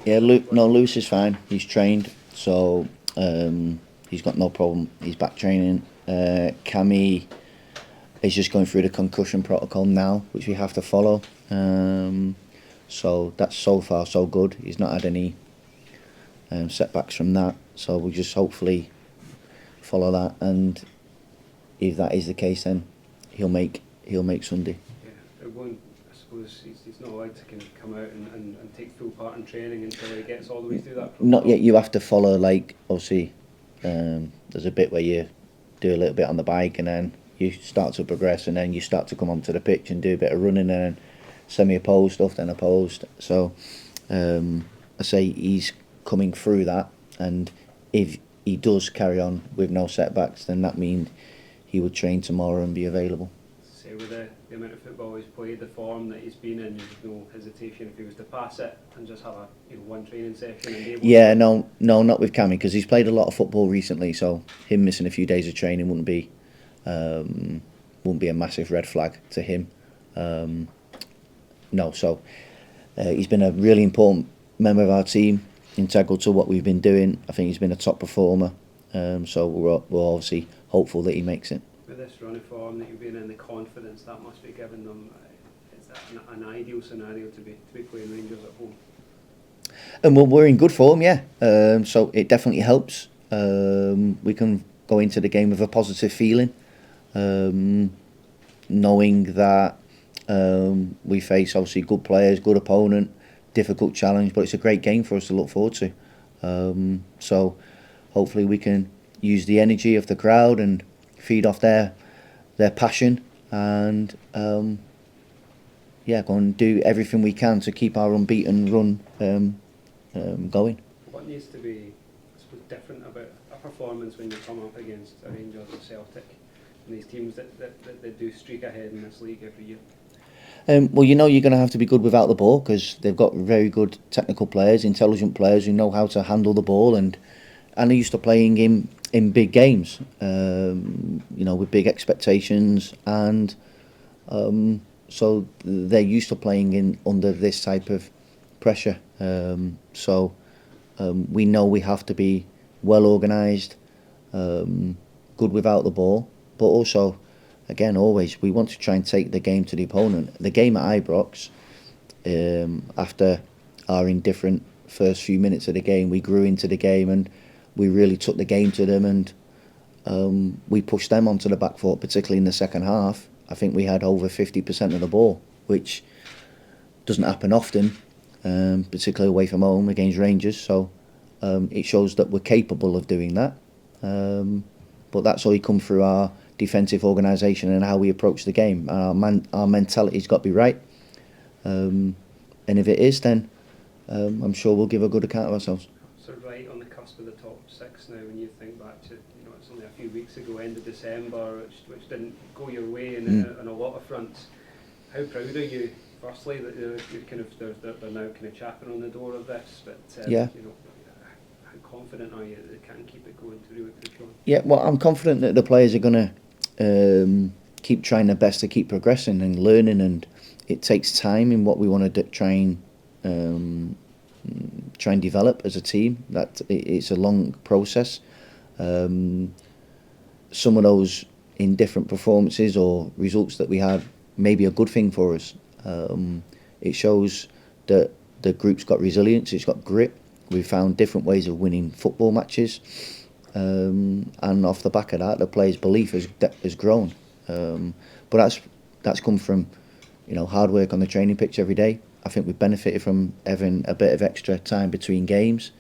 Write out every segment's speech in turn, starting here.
Yeah, no, Lewis is fine. He's trained, so he's got no problem. He's back training. Cami is just going through the concussion protocol now, which we have to follow. So that's so far so good. He's not had any setbacks from that. So we'll just hopefully follow that, and if that is the case, then he'll make Sunday. Yeah, I suppose he's not allowed to kind of come out and take full part in training until he gets all the way through that protocol. Not yet. You have to follow, like, obviously, there's a bit where you do a little bit on the bike, and then you start to progress, and then you start to come onto the pitch and do a bit of running, and then semi-opposed stuff, then opposed. So I say he's coming through that, and if he does carry on with no setbacks, then that means he would train tomorrow and be available. Say with the amount of football he's played, the form that he's been in, there's no hesitation if he was to pass it and just have a one training session and be able Yeah, no, not with Cami, because he's played a lot of football recently, so him missing a few days of training wouldn't be a massive red flag to him. No, so he's been a really important member of our team, integral to what we've been doing. I think he's been a top performer, so we're obviously hopeful that he makes it. With this run of form that you've been in, the confidence that must be giving them, is that an ideal scenario to be playing Rangers at home? And we're in good form, yeah. So it definitely helps. We can go into the game with a positive feeling, knowing that we face obviously good players, good opponent, difficult challenge, but it's a great game for us to look forward to. So hopefully we can use the energy of the crowd and feed off their passion, and go and do everything we can to keep our unbeaten run going. What needs to be, I suppose, different about a performance when you come up against a Rangers or Celtic and these teams that do streak ahead in this league every year? Well, you're going to have to be good without the ball, because they've got very good technical players, intelligent players who know how to handle the ball, and are used to playing in big games, with big expectations, and so they're used to playing in under this type of pressure. So we know we have to be well organised, good without the ball, but also, again, always we want to try and take the game to the opponent. The game at Ibrox, after our indifferent first few minutes of the game, we grew into the game and we really took the game to them, and we pushed them onto the back foot, particularly in the second half. I think we had over 50% of the ball, which doesn't happen often, particularly away from home against Rangers. So it shows that we're capable of doing that. But that's all come through our defensive organisation and how we approach the game. Our mentality's got to be right. And if it is, then I'm sure we'll give a good account of ourselves. So right on the cusp of the top six now, when you think back to, it's only a few weeks ago, end of December, which didn't go your way on a lot of fronts. How proud are you, firstly, that you're they're now kind of chapping on the door of this, but yeah. How confident are you that they can keep it going through with the going? Yeah, well, I'm confident that the players are going to keep trying their best to keep progressing and learning, and it takes time in what we want to try and develop as a team. That it's a long process. Some of those indifferent performances or results that we have may be a good thing for us. It shows that the group's got resilience, it's got grit. We've found different ways of winning football matches, and off the back of that, the players' belief has grown. But that's come from hard work on the training pitch every day. I think we've benefited from having a bit of extra time between games,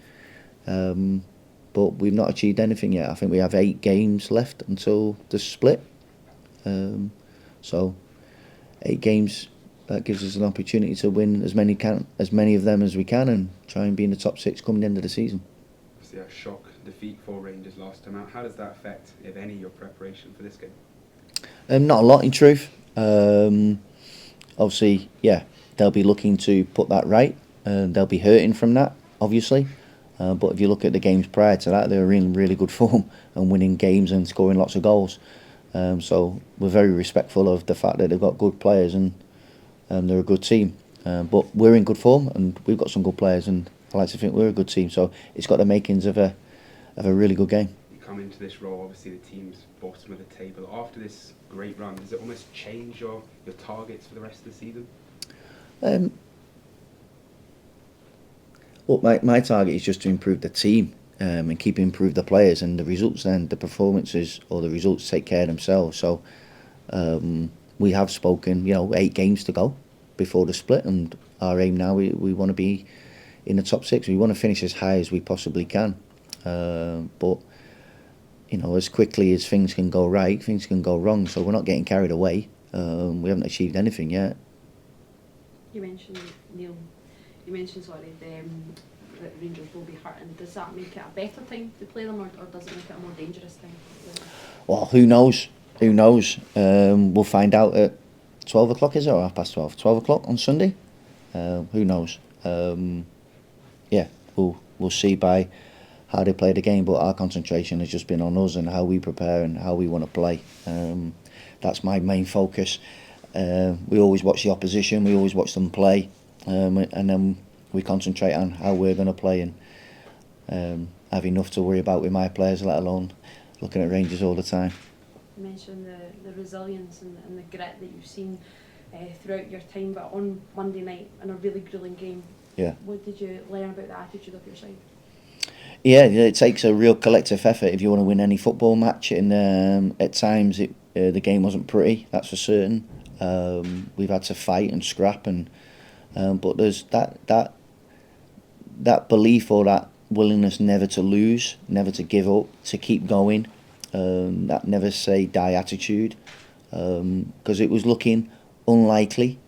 but we've not achieved anything yet. I think we have 8 games left until the split, so 8 games. That gives us an opportunity to win as many of them as we can, and try and be in the top 6 coming the end of the season. Obviously a shock defeat for Rangers last time out. How does that affect, if any, your preparation for this game? Not a lot, in truth. Obviously, yeah, they'll be looking to put that right. They'll be hurting from that, obviously. But if you look at the games prior to that, they were in really good form and winning games and scoring lots of goals. So we're very respectful of the fact that they've got good players and they're a good team. But we're in good form and we've got some good players, and I like to think we're a good team. So it's got the makings of a really good game. You come into this role, obviously the team's bottom of the table. After this great run, does it almost change your targets for the rest of the season? Well, my target is just to improve the team and keep improve the players, and the results then, the performances or the results take care of themselves. So we have spoken, 8 games to go before the split, and our aim now, we want to be in the top 6. We want to finish as high as we possibly can. But, as quickly as things can go right, things can go wrong. So we're not getting carried away. We haven't achieved anything yet. You mentioned, Neil, that Rangers will be hurting. Does that make it a better time to play them, or does it make it a more dangerous time to play them? Well, who knows? Who knows? We'll find out at 12 o'clock, is it, or 12:30? 12 o'clock on Sunday? Who knows? Yeah, we'll see by how they play the game, but our concentration has just been on us and how we prepare and how we want to play. That's my main focus. We always watch the opposition, we always watch them play, and then we concentrate on how we're going to play, and have enough to worry about with my players, let alone looking at Rangers all the time. You mentioned the resilience and the grit that you've seen throughout your time, but on Monday night in a really gruelling game, yeah. What did you learn about the attitude of your side? Yeah, it takes a real collective effort if you want to win any football match, and at times the game wasn't pretty, that's for certain. We've had to fight and scrap, and but there's that belief or that willingness never to lose, never to give up, to keep going, that never say die attitude, because it was looking unlikely.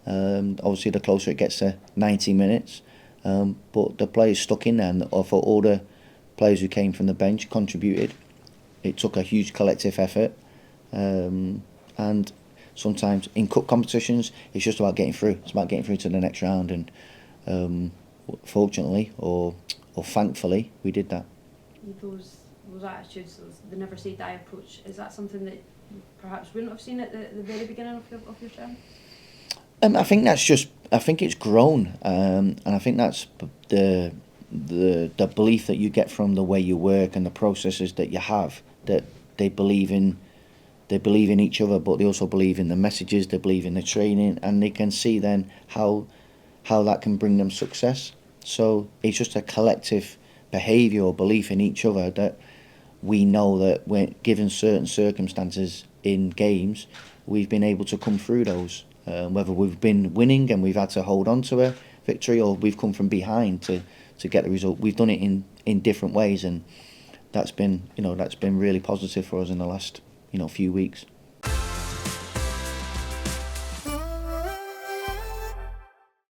Obviously the closer it gets to 90 minutes, but the players stuck in there, and for all the players who came from the bench contributed. It took a huge collective effort, and sometimes in cup competitions it's just about getting through. It's about getting through to the next round, and fortunately or thankfully we did that. Those attitudes, the never say die approach, is that something that you perhaps wouldn't have seen at the very beginning of your term? I think it's grown, and I think that's the belief that you get from the way you work and the processes that you have, that they believe in each other, but they also believe in the messages, they believe in the training, and they can see then how that can bring them success. So it's just a collective behaviour or belief in each other that we know that when given certain circumstances in games, we've been able to come through those. Whether we've been winning and we've had to hold on to a victory, or we've come from behind to get the result, we've done it in different ways, and that's been really positive for us in the last few weeks.